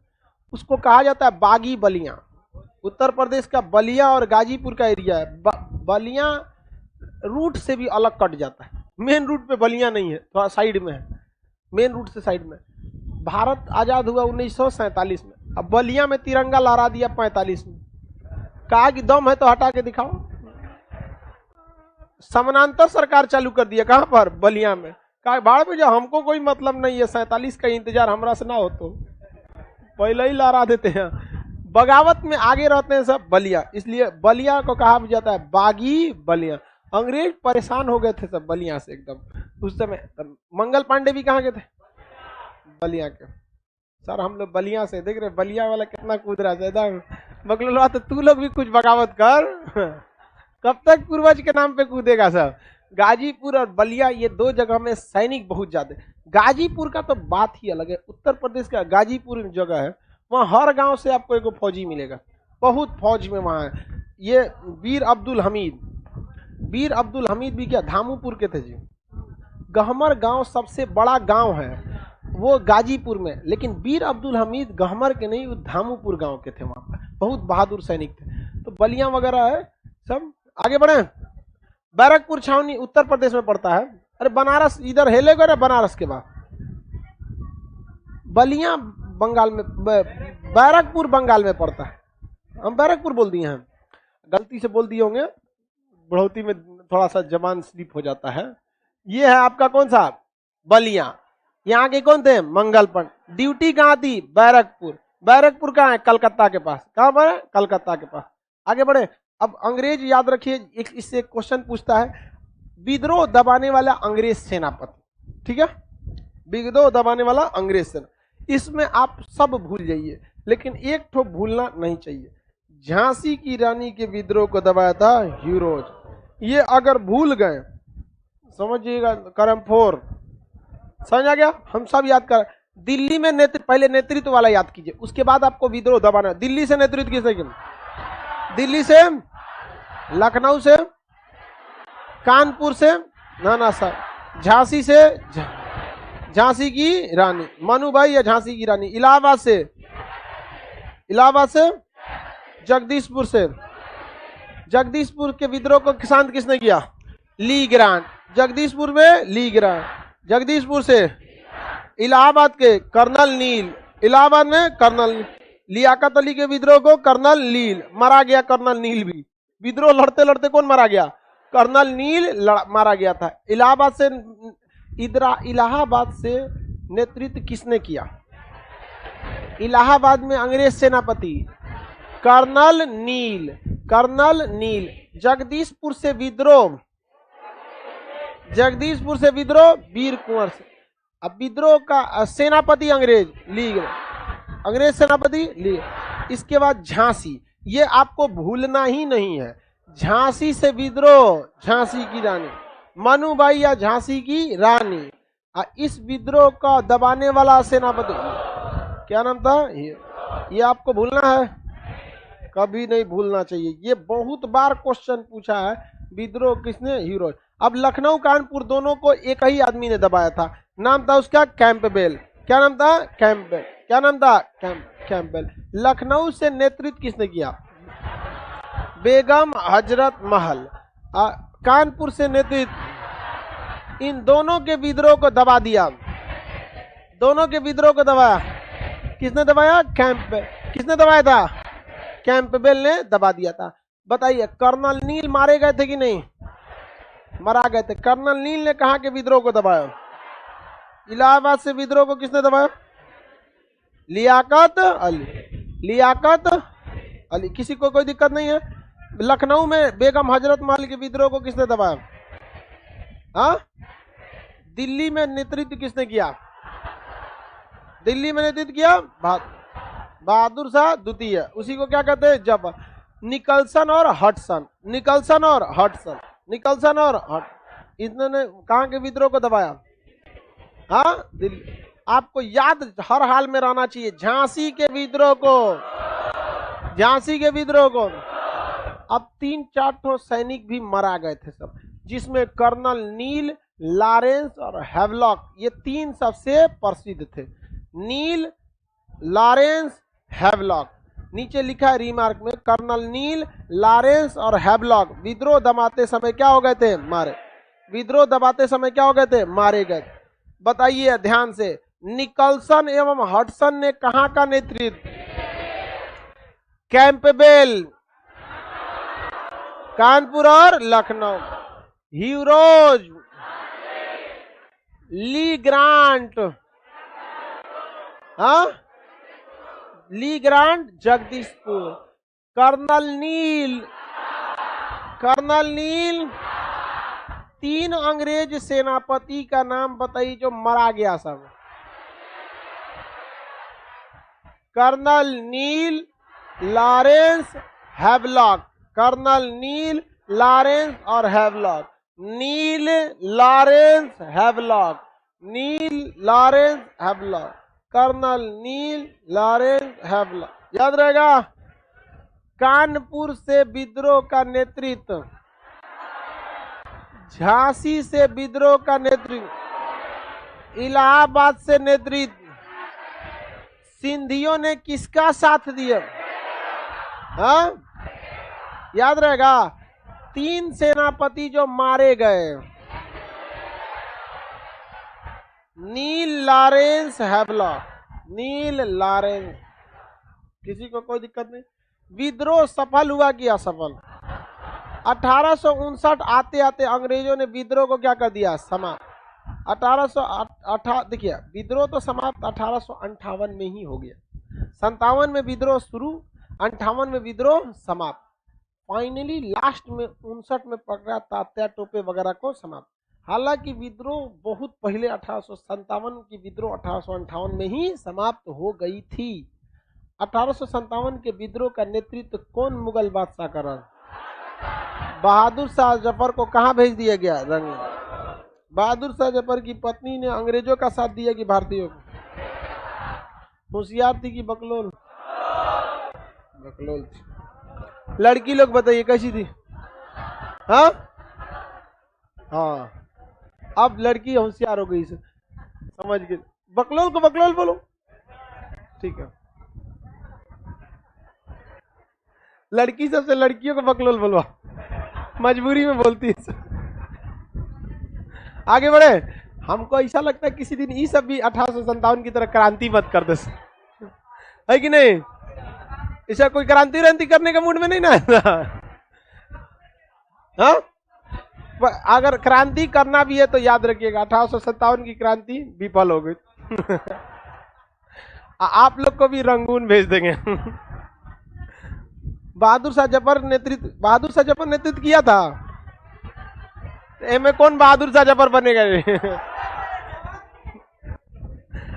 उसको कहा जाता है बागी बलिया। उत्तर प्रदेश का बलिया और गाजीपुर का एरिया है। बलिया रूट से भी अलग कट जाता है, मेन रूट पे बलिया नहीं है, थोड़ा साइड में है, मेन रूट से साइड में। भारत आजाद हुआ 1947 में, अब बलिया में तिरंगा लहरा दिया 45 में। कहा कि दम है तो हटा के दिखाओ। समानांतर सरकार चालू कर दिया, कहां पर? बलिया में। कहा भाड़ में जाओ, हमको कोई मतलब नहीं है, 47 का इंतजार हमरा से ना हो तो पहले ही लहरा देते हैं। बगावत में आगे रहते हैं सब बलिया, इसलिए बलिया को कहा भी जाता है बागी बलिया। अंग्रेज परेशान हो गए थे सब बलिया से एकदम उस समय। मंगल पांडे भी कहाँ के थे? बलिया के। सर हम लोग बलिया से, देख रहे बलिया वाला कितना कूद रहा है बगल, तो तू लोग भी कुछ बगावत कर। कब तक पूर्वज के नाम पे कूदेगा सब? गाजीपुर और बलिया ये 2 जगह में सैनिक बहुत ज्यादा। गाजीपुर का तो बात ही अलग है। उत्तर प्रदेश का गाजीपुर जगह है, वहाँ हर गांव से आपको एक फौजी मिलेगा, बहुत फौज में वहाँ है। ये वीर अब्दुल हमीद भी क्या धामूपुर के थे जी। गहमर गांव सबसे बड़ा गांव है वो गाजीपुर में, लेकिन वीर अब्दुल हमीद गहमर के नहीं, वो धामूपुर गांव के थे। वहां पर बहुत बहादुर सैनिक थे। तो बलिया वगैरह है सब। आगे बढ़े, बैरकपुर छावनी उत्तर प्रदेश में पड़ता है। अरे बनारस इधर हेलेगा रे, बनारस के बाद बलिया बंगाल में, बैरकपुर बंगाल में पड़ता है। हम बैरकपुर बोल दिए हैं, गलती से बोल दिए होंगे, बढ़ोती में थोड़ा सा जबान स्लिप हो जाता है। ये है आपका कौन सा? बलिया। यहाँ के कौन थे? मंगल पांडे। ड्यूटी कहाँ थी? बैरकपुर। बैरकपुर कहाँ है? कलकत्ता के पास। कहाँ पर है? कलकत्ता के पास। आगे बढ़े, अब अंग्रेज याद रखिए, एक इससे क्वेश्चन पूछता है, विद्रोह दबाने वाला अंग्रेज सेनापति। ठीक है, विद्रोह दबाने वाला अंग्रेज सेना, इसमें आप सब भूल जाइए, लेकिन एक ठो भूलना नहीं चाहिए, झांसी की रानी के विद्रोह को दबाया था हीरोज। ये अगर भूल गए समझिएगा करम 4। समझ आ गया? हम सब याद कर। दिल्ली में पहले नेतृत्व वाला याद कीजिए, उसके बाद आपको विद्रोह दबाना। दिल्ली से नेतृत्व किसने किया? दिल्ली से, लखनऊ से, कानपुर से, ना सर, झांसी से, झांसी की रानी मनु भाई या झांसी की रानी। इलाहाबाद से, जगदीशपुर से। जगदीशपुर के विद्रोह को शांत किसने किया? ली ग्रांट। जगदीशपुर में ली ग्रांट। जगदीशपुर से इलाहाबाद के कर्नल नील। इलाहाबाद में कर्नल लियाकत अली के विद्रोह को कर्नल नील मारा गया। कर्नल नील भी विद्रोह लड़ते लड़ते कौन मारा गया? कर्नल नील मारा गया था। इलाहाबाद से नेतृत्व किसने किया? इलाहाबाद में अंग्रेज सेनापति कर्नल नील। जगदीशपुर से विद्रोह वीर कुंवर से। अब विद्रोह का सेनापति अंग्रेज सेनापति लीग। इसके बाद झांसी, ये आपको भूलना ही नहीं है। झांसी से विद्रोह, झांसी की रानी मनुबाई या झांसी की रानी। इस विद्रोह का दबाने वाला सेनापति क्या नाम था? ये आपको भूलना है, कभी नहीं भूलना चाहिए। ये बहुत बार क्वेश्चन पूछा है, विद्रोह किसने? हीरो। अब लखनऊ कानपुर दोनों को एक ही आदमी ने दबाया था, नाम था उसका कैंपबेल। क्या नाम था? कैंपबेल। क्या नाम था? कैंपबेल। लखनऊ से नेतृत्व किसने किया? बेगम हजरत महल। कानपुर से नेतृत्व, इन दोनों के विद्रोह को दबा दिया, दोनों के विद्रोह को दबाया। किसने दबाया? कैंपबेल। किसने दबाया था? कैंपबेल ने दबा दिया था। बताइए कर्नल नील मारे गए थे कि नहीं? मरा गए थे। कर्नल नील ने कहां के विद्रोह को दबाया? इलाहाबाद से विद्रोह को किसने दबाया? लियाकत अली। लियाकत अली। किसी को कोई दिक्कत नहीं है? लखनऊ में बेगम हजरत महल के विद्रोह को किसने दबाया? हाँ? दिल्ली में नेतृत्व किसने किया? दिल्ली में नेतृत्व किया बहादुर शाह द्वितीय। उसी को क्या कहते हैं? जब निकलसन और हडसन। निकलसन और हडसन। निकलसन और हट, इन्होंने कहां के विद्रोह को दबाया? हाँ, दिल्ली। आपको याद हर हाल में रहना चाहिए, झांसी के विद्रोह को, झांसी के विद्रोह को। अब 3-4 ठो सैनिक भी मरा गए थे सब, जिसमें कर्नल नील, लॉरेंस और हैवलॉक, ये 3 सबसे प्रसिद्ध थे। नील, लॉरेंस, हैवलॉक। नीचे लिखा है रिमार्क में, कर्नल नील, लॉरेंस और हैवलॉक विद्रोह दबाते समय क्या हो गए थे? मारे। विद्रोह दबाते समय क्या हो गए थे? मारे गए। बताइए ध्यान से, निकलसन एवं हडसन ने कहां का नेतृत्व? कैंपबेल, कानपुर और लखनऊ। हीरोज, ली ग्रांट, हाँ, ली ग्रांट जगदीशपुर। कर्नल नील, कर्नल नील। 3 अंग्रेज सेनापति का नाम बताइए जो मरा गया सब। कर्नल नील, लॉरेंस, हैवलॉक। कर्नल नील, लॉरेंस और हैवलॉक। नील, लॉरेंस, हैवलॉक। नील, लॉरेंस, हैवलॉक। कर्नल नील, लॉरेंस, हैवलॉक। याद रहेगा। कानपुर से विद्रोह का नेतृत्व, झांसी से विद्रोह का नेतृत्व, इलाहाबाद से नेतृत्व, सिंधियों ने किसका साथ दिया? हाँ, याद रहेगा। 3 सेनापति जो मारे गए, नील, लॉरेंस, हैवलॉक। नील, लॉरेंस। किसी को कोई दिक्कत नहीं? विद्रोह सफल हुआ कि असफल? 1859 आते आते अंग्रेजों ने विद्रोह को क्या कर दिया? समाप्त। 1858, देखिए विद्रोह तो समाप्त 1858 में ही हो गया। 57 में विद्रोह शुरू, 58 में विद्रोह समाप्त। फाइनली लास्ट में 59 में पकड़ा तात्या टोपे वगैरह को समाप्त। हालांकि विद्रोह बहुत पहले 1857 की विद्रोह 1858 में ही समाप्त हो गई थी। 1857 के विद्रोह का नेतृत्व कौन मुगल बादशाह कर रहा? बहादुर शाह जफर को कहां भेज दिया गया? रंग। बहादुर शाह जफर की पत्नी ने अंग्रेजों का साथ दिया कि भारतीयों को? होशियार थी कि बकलोल? बकलोल थी। लड़की लोग बताइए कैसी थी? हाँ हाँ, अब लड़की होशियार हो गई से समझ गए। बकलोल को बकलोल बोलो, ठीक है। लड़की सबसे लड़कियों को बकलोल बोलवा, मजबूरी में बोलती है। आगे बढ़े। हमको ऐसा लगता है किसी दिन ये सब भी 1857 की तरह क्रांति मत कर दे, है कि नहीं? ऐसा कोई क्रांति करने के मूड में नहीं ना। हाँ, अगर क्रांति करना भी है तो याद रखिएगा 1857 की क्रांति विफल हो गई। आप लोग को भी रंगून भेज देंगे। बहादुर शाह जफर नेतृत्व किया था। में कौन बहादुर शाह जफर बनेगा?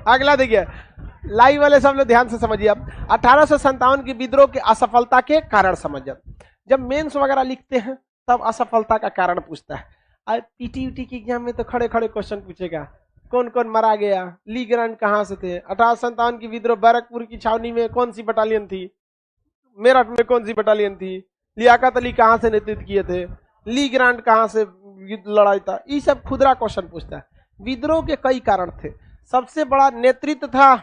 अगला देखिए, लाइव वाले सब लोग ध्यान से समझिए। अब 1857 की विद्रोह की असफलता के कारण समझिए। जब मेंस वगैरह लिखते हैं तब असफलता का कारण पूछता है। पीटी की एग्जाम में तो खड़े खड़े क्वेश्चन पूछेगा, कौन कौन मारा गया, ली ग्रांट कहां से थे, 1857 की विद्रोह बैरकपुर की छावनी में कौन सी बटालियन थी, मेरठ में कौन सी बटालियन थी, लियाकत अली कहां से नेतृत्व किए थे, ली ग्रांट कहां से लड़ाई था, ये सब खुदरा क्वेश्चन पूछता है। विद्रोह के कई कारण थे, सबसे बड़ा नेतृत्व था,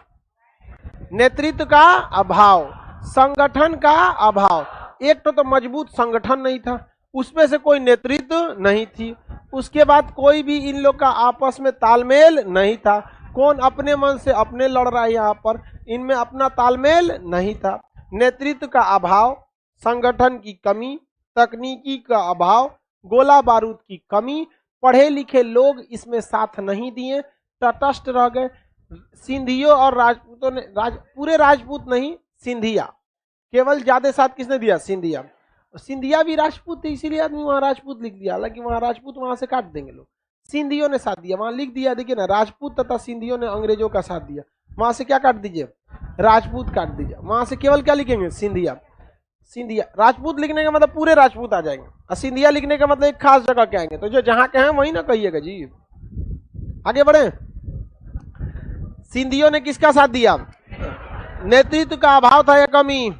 नेतृत्व का अभाव, संगठन का अभाव। एक तो मजबूत संगठन नहीं था, उसमें से कोई नेतृत्व नहीं थी, उसके बाद कोई भी इन लोग का आपस में तालमेल नहीं था, कौन अपने मन से अपने लड़ रहा है, यहाँ पर इनमें अपना तालमेल नहीं था। नेतृत्व का अभाव, संगठन की कमी, तकनीकी का अभाव, गोला बारूद की कमी, पढ़े लिखे लोग इसमें साथ नहीं दिए, तटस्थ रह गए। सिंधियों और राजपूतों ने पूरे राजपूत नहीं, सिंधिया केवल ज्यादा साथ किसने दिया, सिंधिया। सिंधिया भी राजपूत थे, इसीलिए आदमी वहां राजपूत लिख दिया, हालांकि वहां राजपूत वहां से काट देंगे लोग। सिंधियों ने साथ दिया, वहां लिख दिया, देखिए ना, राजपूत तथा सिंधियों ने अंग्रेजों का साथ दिया, वहां से क्या काट दीजिए, राजपूत काट दीजिए, वहां से केवल क्या लिखेंगे, सिंधिया। सिंधिया राजपूत लिखने का मतलब पूरे राजपूत आ जाएंगे, और सिंधिया लिखने का मतलब एक खास जगह के आएंगे, तो जो जहां के हैं वही ना कहिएगा जी। आगे बढ़े। सिंधियों ने किसका साथ दिया, नेतृत्व का अभाव था या कमी,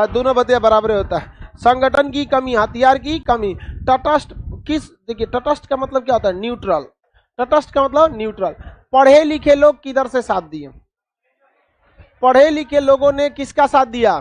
दोनों बतिया बराबर होता है। संगठन की कमी, हथियार की कमी, तटस्थ किस, देखिए तटस्थ का मतलब क्या होता है, न्यूट्रल, तटस्थ का मतलब न्यूट्रल। पढ़े लिखे लोग किधर से साथ दिए, पढ़े लिखे लोगों ने किसका साथ दिया,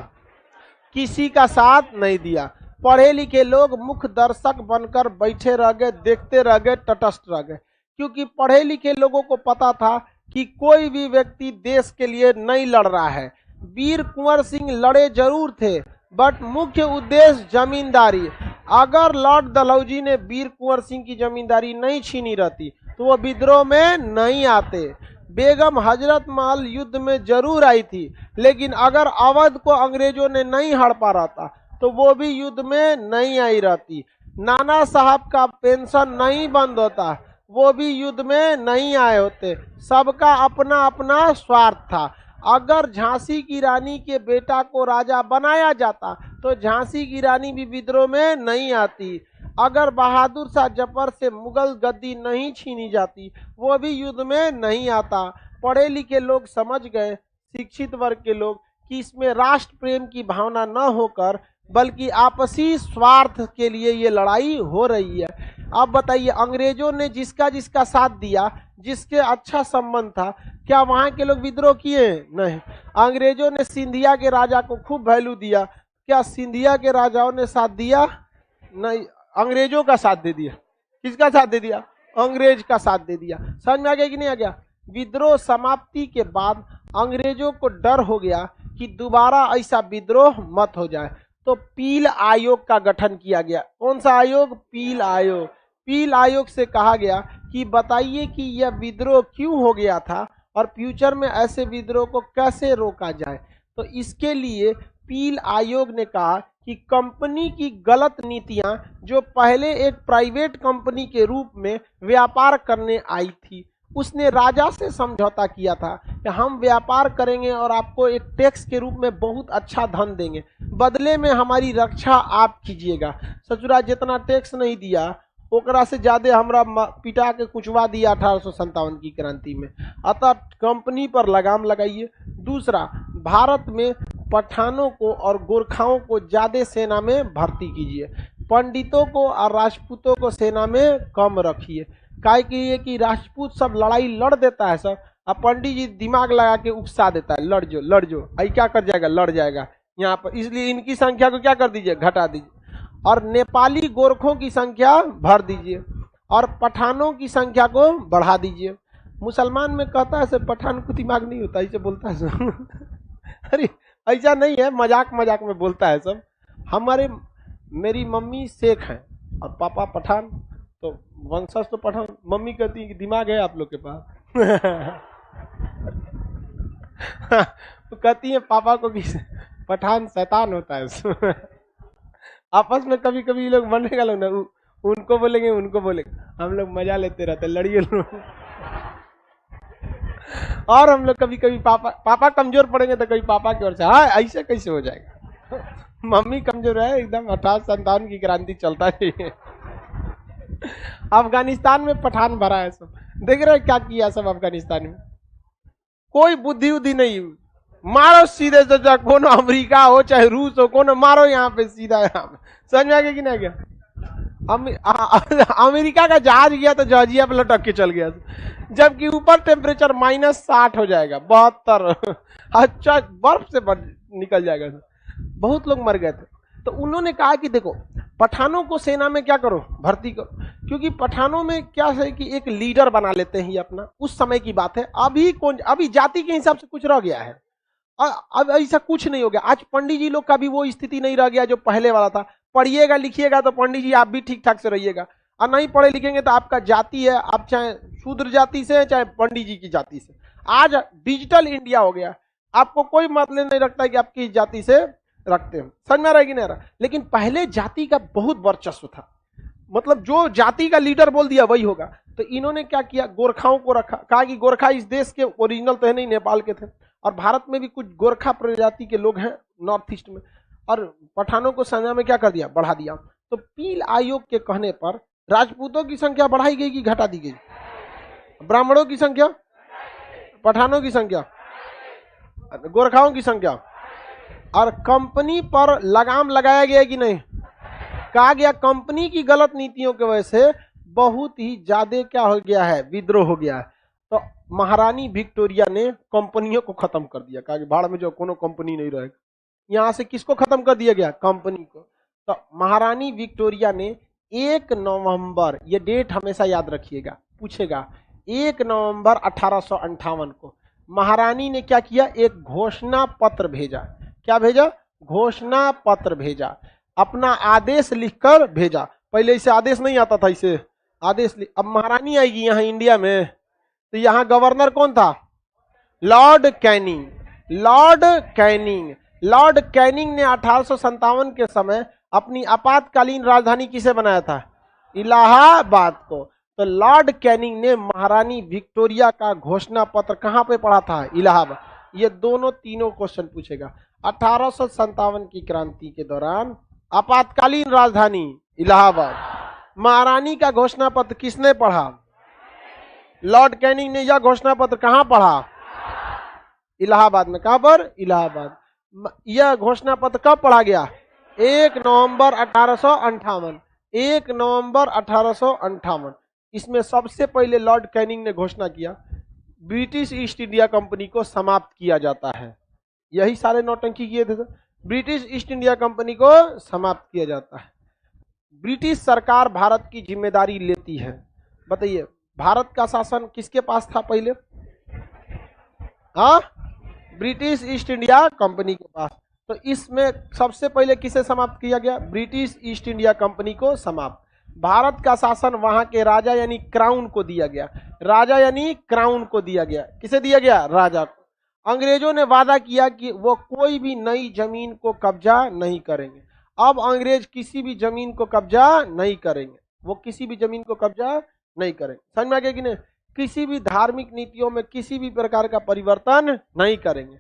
किसी का साथ नहीं दिया। पढ़े लिखे लोग मुख्य दर्शक बनकर बैठे रह गए, देखते रह गए, तटस्थ रह गए, क्योंकि पढ़े लिखे लोगों को पता था कि कोई भी व्यक्ति देश के लिए नहीं लड़ रहा है। वीर कुंवर सिंह लड़े जरूर थे, बट मुख्य उद्देश्य जमींदारी। अगर लॉर्ड डलहौजी ने वीर कुंवर सिंह की जमींदारी नहीं छीनी रहती तो वो विद्रोह में नहीं आते। बेगम हजरत महल युद्ध में जरूर आई थी, लेकिन अगर अवध को अंग्रेजों ने नहीं हड़पा रहता तो वो भी युद्ध में नहीं आई रहती। नाना साहब का पेंशन नहीं बंद होता, वो भी युद्ध में नहीं आए होते। सबका अपना अपना स्वार्थ था। अगर झांसी की रानी के बेटा को राजा बनाया जाता तो झांसी की रानी भी विद्रोह में नहीं आती। अगर बहादुर शाह जफर से मुगल गद्दी नहीं छीनी जाती वो भी युद्ध में नहीं आता। पढ़े लिखे लोग समझ गए, शिक्षित वर्ग के लोग, कि इसमें राष्ट्र प्रेम की भावना न होकर बल्कि आपसी स्वार्थ के लिए ये लड़ाई हो रही है। अब बताइए, अंग्रेजों ने जिसका जिसका साथ दिया, जिसके अच्छा संबंध था, क्या वहां के लोग विद्रोह किए? नहीं। अंग्रेजों ने सिंधिया के राजा को खूब वैल्यू दिया, क्या सिंधिया के राजाओं ने साथ दिया? नहीं, अंग्रेजों का साथ दे दिया। किसका साथ दे दिया? अंग्रेज का साथ दे दिया। समझ में आ गया कि नहीं आ गया? विद्रोह समाप्ति के बाद अंग्रेजों को डर हो गया कि दोबारा ऐसा विद्रोह मत हो जाए, तो पील आयोग का गठन किया गया। कौन सा आयोग? पील आयोग। पील आयोग से कहा गया कि बताइए कि यह विद्रोह क्यों हो गया था और फ्यूचर में ऐसे विद्रोह को कैसे रोका जाए। तो इसके लिए पील आयोग ने कहा कि कंपनी की गलत नीतियां, जो पहले एक प्राइवेट कंपनी के रूप में व्यापार करने आई थी, उसने राजा से समझौता किया था कि हम व्यापार करेंगे और आपको एक टैक्स के रूप में बहुत अच्छा धन देंगे, बदले में हमारी रक्षा आप कीजिएगा। ससुरा जितना टैक्स नहीं दिया ओकरा से ज्यादा हमरा पिटा के कुचवा दिया 1857 की क्रांति में। अतः कंपनी पर लगाम लगाइए। दूसरा, भारत में पठानों को और गोरखाओं को ज्यादा सेना में भर्ती कीजिए, पंडितों को और राजपूतों को सेना में कम रखिए। काहे कि राजपूत सब लड़ाई लड़ देता है सब, अब पंडित जी दिमाग लगा के उकसा देता है, लड़ जो आई क्या कर जाएगा, लड़ जाएगा यहाँ पर, इसलिए इनकी संख्या को क्या कर दीजिए, घटा दीजिए, और नेपाली गोरखों की संख्या भर दीजिए और पठानों की संख्या को बढ़ा दीजिए। मुसलमान में कहता है सब पठान को दिमाग नहीं होता, इसे बोलता है सब अरे ऐसा नहीं है, मजाक मजाक में बोलता है सब। मेरी मम्मी शेख हैं और पापा पठान, तो वंशज तो पठान। मम्मी कहती है कि दिमाग है आप लोग के पास तो कहती है पापा को कि पठान शैतान होता है आपस में कभी कभी ये लोग बनने का लोग ना, उनको बोलेंगे हम लोग मजा लेते रहते, लड़िए लोग और हम लोग कभी कभी पापा कमजोर पड़ेंगे तो कभी पापा की ओर से, हाँ ऐसे कैसे हो जाएगा मम्मी कमजोर है एकदम, 58-57 की क्रांति चलता है। अफगानिस्तान में पठान भरा है सब, देख रहे हैं क्या किया सब अफगानिस्तान में। कोई बुद्धि उद्धि नहीं, मारो सीधे से, चाहे कौन अमेरिका हो चाहे रूस हो, कौन मारो यहाँ पे सीधा, यहाँ पे समझ में आ गया कि नहीं गया। अमेरिका का जहाज गया तो जॉर्जिया पे लटक के चल गया, जबकि ऊपर टेम्परेचर -60 हो जाएगा, 72। अच्छा बर्फ से निकल जाएगा, बहुत लोग मर गए थे। तो उन्होंने कहा कि देखो पठानों को सेना में क्या करो, भर्ती करो, क्योंकि पठानों में क्या है कि एक लीडर बना लेते हैं ये अपना। उस समय की बात है, अभी जाति के हिसाब से कुछ रह गया है, अब ऐसा कुछ नहीं हो गया। आज पंडित जी लोग का भी वो स्थिति नहीं रह गया जो पहले वाला था। पढ़िएगा लिखिएगा तो पंडित जी आप भी ठीक ठाक से रहिएगा, और नहीं पढ़े लिखेंगे तो आपका जाति है, आप चाहे शूद्र जाति से चाहे पंडित जी की जाति से। आज डिजिटल इंडिया हो गया, आपको कोई मतलब नहीं रखता है कि आपकी जाति से रखते हैं, समझ में आ रहा है कि नहीं रहा। लेकिन पहले जाति का बहुत वर्चस्व था, मतलब जो जाति का लीडर बोल दिया वही होगा। तो इन्होंने क्या किया, गोरखाओं को रखा, कहा कि गोरखा इस देश के ओरिजिनल तो है नहीं, नेपाल के थे, और भारत में भी कुछ गोरखा प्रजाति के लोग हैं नॉर्थ ईस्ट में, और पठानों को संज्ञा में क्या कर दिया, बढ़ा दिया। तो पील आयोग के कहने पर राजपूतों की संख्या बढ़ाई गई कि घटा दी गई, ब्राह्मणों की संख्या, पठानों की संख्या, गोरखाओं की संख्या, और कंपनी पर लगाम लगाया गया कि नहीं। कहा गया कंपनी की गलत नीतियों की वजह से बहुत ही ज्यादा क्या हो गया है, विद्रोह हो गया है। तो महारानी विक्टोरिया ने कंपनियों को खत्म कर दिया, कहा कि भाड़ में जो कोनो कंपनी नहीं रहेगा। यहां से किसको खत्म कर दिया गया, कंपनी को। तो महारानी विक्टोरिया ने 1 नवंबर, ये डेट हमेशा याद रखिएगा, पूछेगा, 1 नवंबर 1858 को महारानी ने क्या किया, एक घोषणा पत्र भेजा। क्या भेजा, घोषणा पत्र भेजा, अपना आदेश लिखकर भेजा। पहले इसे आदेश नहीं आता था, इसे आदेश अब महारानी आएगी यहाँ इंडिया में, तो यहाँ गवर्नर कौन था, लॉर्ड कैनिंग। लॉर्ड कैनिंग ने 1857 के समय अपनी आपातकालीन राजधानी किसे बनाया था, इलाहाबाद को। तो लॉर्ड कैनिंग ने महारानी विक्टोरिया का घोषणा पत्र कहां पे पढ़ा था, इलाहाबाद। ये दोनों तीनों क्वेश्चन पूछेगा। 1857 की क्रांति के दौरान आपातकालीन राजधानी इलाहाबाद, महारानी का घोषणा पत्र किसने पढ़ा, लॉर्ड कैनिंग ने। यह घोषणा पत्र कहां पढ़ा, इलाहाबाद में। कहां पर, इलाहाबाद। यह घोषणा पत्र कब पढ़ा गया, 1 नवंबर 1858, 1 नवंबर 1858। इसमें सबसे पहले लॉर्ड कैनिंग ने घोषणा किया ब्रिटिश ईस्ट इंडिया कंपनी को समाप्त किया जाता है। यही सारे नौटंकी किए थे, ब्रिटिश ईस्ट इंडिया कंपनी को समाप्त किया जाता है। ब्रिटिश सरकार भारत की जिम्मेदारी लेती है। बताइए भारत का शासन किसके पास था पहले, हाँ, ब्रिटिश ईस्ट इंडिया कंपनी के पास। तो इसमें सबसे पहले किसे समाप्त किया गया, ब्रिटिश ईस्ट इंडिया कंपनी को समाप्त। भारत का शासन वहां के राजा यानी क्राउन को दिया गया, राजा यानी क्राउन को दिया गया। किसे दिया गया, राजा को। अंग्रेजों ने वादा किया कि वो कोई भी नई जमीन को कब्जा नहीं करेंगे। अब अंग्रेज किसी भी जमीन को कब्जा नहीं करेंगे, वो किसी भी जमीन को कब्जा नहीं करेंगे। समझ में आ गया कि नहीं। किसी भी धार्मिक नीतियों में किसी भी प्रकार का परिवर्तन नहीं करेंगे।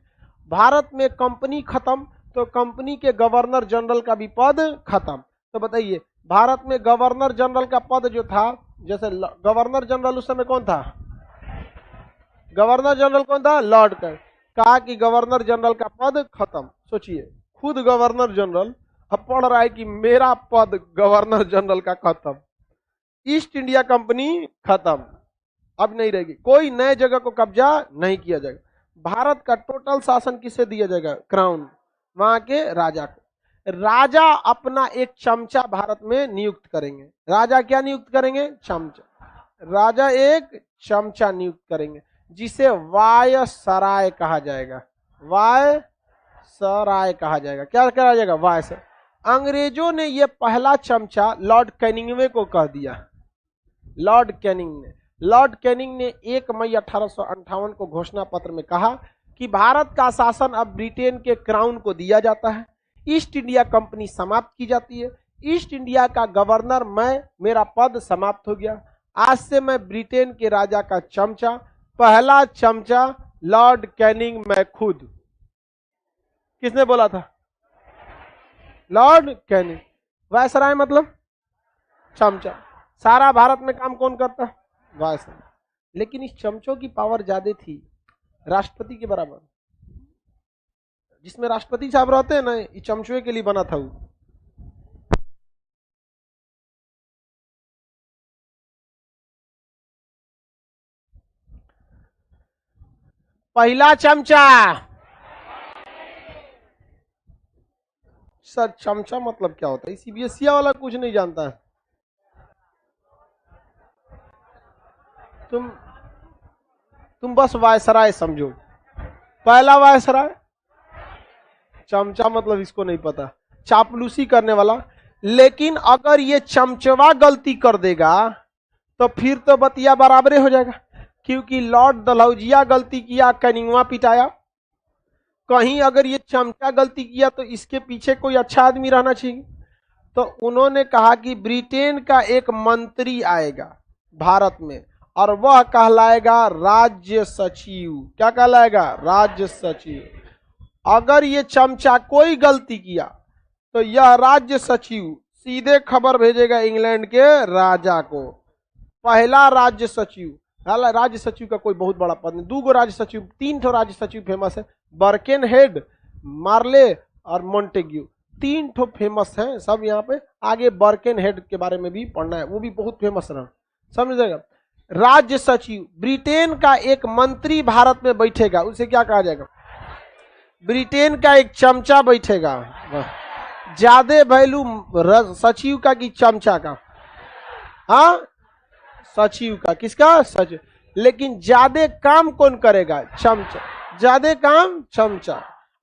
भारत में कंपनी खत्म, तो कंपनी के गवर्नर जनरल का भी पद खत्म। तो बताइए भारत में गवर्नर जनरल का पद जो था, जैसे गवर्नर जनरल उस समय कौन था, गवर्नर जनरल कौन था, लॉर्ड कैनिंग। कहा कि गवर्नर जनरल का पद खत्म। सोचिए खुद गवर्नर जनरल अब पढ़ रहा है कि मेरा पद गवर्नर जनरल का खत्म, ईस्ट इंडिया कंपनी खत्म, अब नहीं रहेगी, कोई नए जगह को कब्जा नहीं किया जाएगा। भारत का टोटल शासन किसे दिया जाएगा, क्राउन, वहां के राजा को। राजा अपना एक चमचा भारत में नियुक्त करेंगे। राजा क्या नियुक्त करेंगे, चमचा। राजा एक चमचा नियुक्त करेंगे जिसे वायसराय कहा जाएगा, वायसराय कहा जाएगा। क्या कहा जाएगा, वायसराय। अंग्रेजों ने यह पहला चमचा लॉर्ड कैनिंगवे को कह दिया। लॉर्ड कैनिंग ने 1 मई 1858 को घोषणा पत्र में कहा कि भारत का शासन अब ब्रिटेन के क्राउन को दिया जाता है, ईस्ट इंडिया कंपनी समाप्त की जाती है, ईस्ट इंडिया का गवर्नर मैं, मेरा पद समाप्त हो गया। आज से मैं ब्रिटेन के राजा का चमचा, पहला चमचा लॉर्ड कैनिंग मैं खुद। किसने बोला था, लॉर्ड कैनिंग। वायसराय मतलब चमचा। सारा भारत में काम कौन करता? वायसराय। लेकिन इस चमचों की पावर ज्यादा थी, राष्ट्रपति के बराबर। जिसमें राष्ट्रपति साहब रहते हैं ना, ये चमचुए के लिए बना था वो। पहला चमचा। सर चमचा मतलब क्या होता है? सीबीएसई वाला कुछ नहीं जानता है। तुम बस वायसराय समझो। पहला वायसराय। चमचा मतलब इसको नहीं पता, चापलूसी करने वाला। लेकिन अगर ये चमचवा गलती कर देगा तो फिर तो बतिया बराबरे हो जाएगा, क्योंकि लॉर्ड डलहौजिया गलती किया, कैनिंगवा पिटाया। कहीं अगर ये चमचा गलती किया तो इसके पीछे कोई अच्छा आदमी रहना चाहिए। तो उन्होंने कहा कि ब्रिटेन का एक मंत्री आएगा भारत में और वह कहलाएगा राज्य सचिव। क्या कहलाएगा? राज्य सचिव। अगर ये चमचा कोई गलती किया तो यह राज्य सचिव सीधे खबर भेजेगा इंग्लैंड के राजा को। पहला राज्य सचिव। राज्य सचिव का कोई बहुत बड़ा पद नहीं, 2 राज्य सचिव, 3 राज्य सचिव फेमस है, बर्केनहेड, मार्ले और मोंटेग्यू। 3 फेमस हैं सब यहाँ पे। आगे बर्केनहेड के बारे में भी पढ़ना है, वो भी बहुत फेमस रहा, समझेगा। राज्य सचिव, ब्रिटेन का एक मंत्री भारत में बैठेगा, उसे क्या कहा जाएगा? ब्रिटेन का एक चमचा बैठेगा। ज्यादा वैल्यू सचिव का कि चमचा का? हाँ, सचिव का। किसका? सचिव। लेकिन ज्यादा काम कौन करेगा? चमचा। ज्यादा काम चमचा।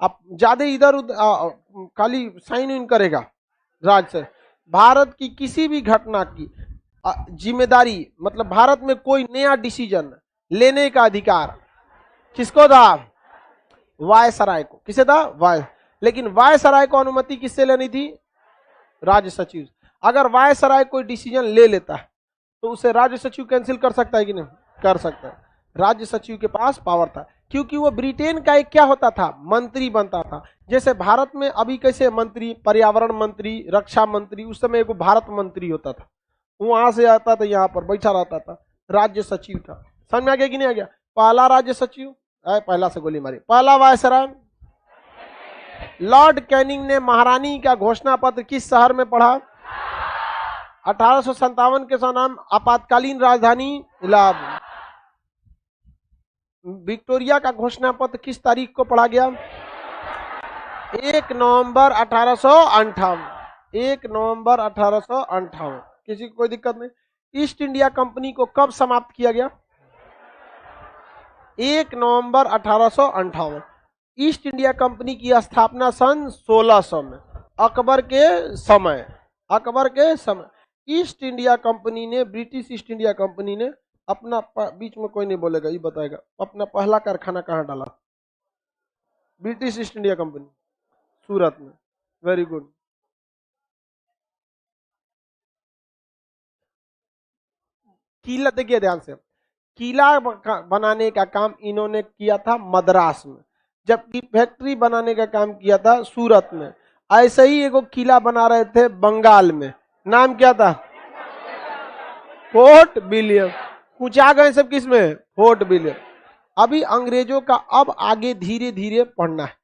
अब ज्यादा इधर उधर खाली साइन इन करेगा राज से। भारत की किसी भी घटना की जिम्मेदारी, मतलब भारत में कोई नया डिसीजन लेने का अधिकार किसको था? वायसराय को। किसे था? लेकिन वायसराय को अनुमति किससे लेनी थी? राज्य सचिव। अगर वायसराय कोई डिसीजन ले लेता है तो उसे राज्य सचिव कैंसिल कर सकता है कि नहीं? कर सकता है। राज्य सचिव के पास पावर था, क्योंकि वो ब्रिटेन का एक क्या होता था? मंत्री बनता था। जैसे भारत में अभी कैसे मंत्री, पर्यावरण मंत्री, रक्षा मंत्री, उस समय एक भारत मंत्री होता था, वहां से आता था यहाँ पर बैठा रहता था, राज्य सचिव था। समझ में आ गया कि नहीं आ गया? पहला राज्य सचिव, पहला से गोली मारी। पहला वायसराय। लॉर्ड कैनिंग ने महारानी का घोषणा पत्र किस शहर में पढ़ा? 1857 के नाम आपातकालीन राजधानी इलाहाबाद। विक्टोरिया का घोषणा पत्र किस तारीख को पढ़ा गया? 1 नवंबर 1858। 1 नवंबर 1858। किसी को कोई दिक्कत नहीं। ईस्ट इंडिया कंपनी को कब समाप्त किया गया? 1 नवंबर 1858। ईस्ट इंडिया कंपनी की स्थापना सन 1600 में, अकबर के समय। अकबर के समय ईस्ट इंडिया कंपनी ने, ब्रिटिश ईस्ट इंडिया कंपनी ने अपना, बीच में कोई नहीं बोलेगा, ये बताएगा, अपना पहला कारखाना कहाँ डाला? ब्रिटिश ईस्ट इंडिया कंपनी सूरत में। Very good. किला, देखिए ध्यान से, किला बनाने का काम इन्होंने किया था मद्रास में, जबकि फैक्ट्री बनाने का काम किया था सूरत में। ऐसे ही एगो किला बना रहे थे बंगाल में, नाम क्या था? Fort William. कुछ आ गए सब किस में? Fort William. अभी अंग्रेजों का अब आगे धीरे धीरे पढ़ना है।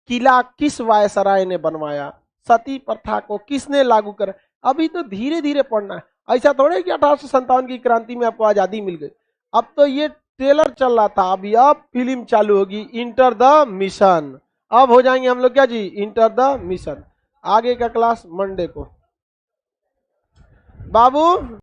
किला किस वायसराय ने बनवाया? सती प्रथा को किसने लागू करा? अभी तो धीरे धीरे पढ़ना है। ऐसा थोड़ा है कि 1857 की क्रांति में आपको आजादी मिल गई। अब तो ये ट्रेलर चल रहा था, अभी अब फिल्म चालू होगी, इंटर द मिशन। अब हो जाएंगे हम लोग क्या जी? Enter the mission. आगे का क्लास मंडे को। बाबू